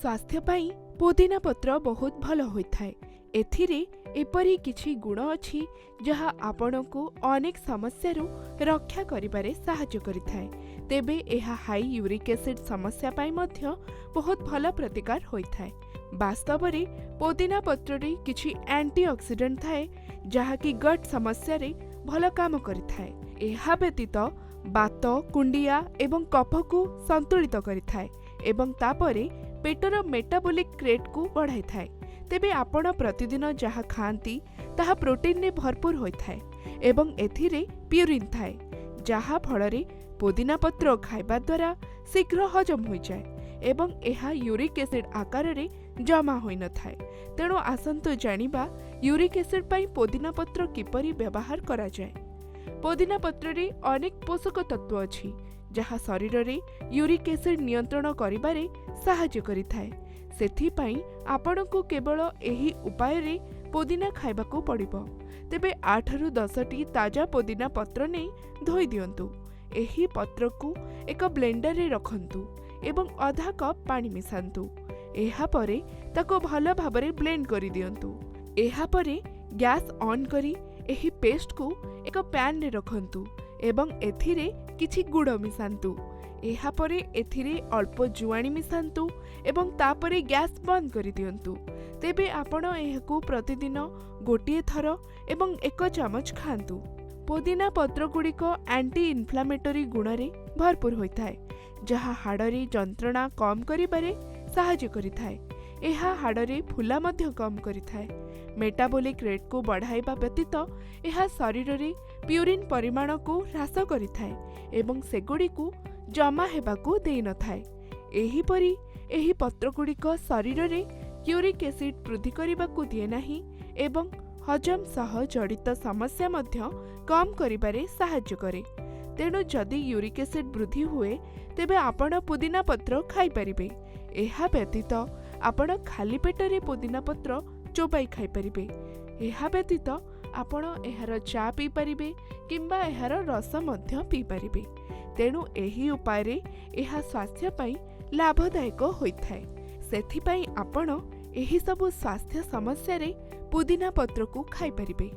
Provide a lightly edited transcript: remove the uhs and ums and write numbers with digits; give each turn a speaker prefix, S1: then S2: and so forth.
S1: स्वास्थ्य पाई पुदीना पत्र बहुत भल होइथाय। एथिरे एपरी किछि गुण अछि जहा आपणको अनेक समस्यारू रक्षा करिबारे सहाय्य करिथाय। तेबे एहा हाई यूरिक एसिड समस्या पाई मध्य बहुत भल प्रतिकार होइथाय। वास्तव में पुदीना पत्ररे किछि एंटीऑक्सीडेंट थाए जहा कि गट समस्या रे भल काम करिथाय। एहा व्यतीत बात कुंडिया एवं कफ को संतुलित करिथाय एवं तापरे पेटर मेटाबॉलिक रेट को बढ़ाई थाए। तेबे आपण प्रतिदिन जहा खाती ताहा प्रोटीन ने भरपूर होइथाय एवं एथिरे प्यूरिन थाए जहा फଳରେ पुदीना पत्र खाइबा द्वारा शीघ्र हजम हो जाए एवं एहा यूरिक एसिड आकार रे जमा होई न थाए। तेणु आसंतु जानिबा यूरिक एसिड पाई पुदीना पत्र किपरि व्यवहार करा जाए। पुदीना पत्र रे अनेक पोषक तत्व अछि जहा शरीर रे यूरिक एसिड नियंत्रण करिबारे सहाय्य करिथाय। सेथि पई आपणको केवल एही उपाय रे पुदीना खाइबाको पड़िबो। तेबे 8 रु 10 टी ताजा पुदीना पत्र ने धोई दियंतु। एही पत्र को एक ब्लेंडर रे रखंतु एवं आधा कप पानी मिसांतु। एहा परे ताको भल भाबरे ब्लेंड करि दियंतु। एहा परे गैस ऑन करी एही पेस्ट को एक पैन रे रखंतु एवं एथिरे किछि गुड़ मिसांतु। एहा परे एथिरे अल्प जुआणी मिसांतु एवं तापरे गैस बंद करि दियंतु। तेबे आपण एहाकू प्रतिदिन गोटिए थर एवं 1 चामच खांतु। पुदीना पत्र गुड़िक एंटी इन्फ्लामेटरी गुण रे भरपूर होइथाय जहा हाड़रे जंत्रणा कम करिबारे सहाय्य करिथाय। एहा हाड़रे फुला मध्य कम करिथाय। मेटाबॉलिक रेट को बढ़ाइबा व्यतीत एहा शरीर रे प्यूरिन परिमाण को ह्रास करिथाय एवं सेगुड़ी को जमा हेबाकू देई न थाए। एही परी एही पत्र गुड़िक शरीर रे यूरिक एसिड वृद्धि करिबाकू दिए नाही एवं हजम सह जड़ित समस्या मध्य कम करिबारे सहाय्य करे। तेणु जदि यूरिक एसिड वृद्धि हुए तेबे आपण पुदीना पत्र खाई परिबे। एहा व्यतीत आपण खाली पेटरे पुदीना पत्र चोबाई खाई परिबे। एहा व्यतीत आपण एहार चा पी परिबे किंबा एहार रस मध्य पी परिबे। तेणु एही उपाय रे एहा स्वास्थ्य पाई लाभदायक होइथाय। सेथि पाई आपण एही सब स्वास्थ्य समस्या रे पुदीना पत्र को खाई परिबे।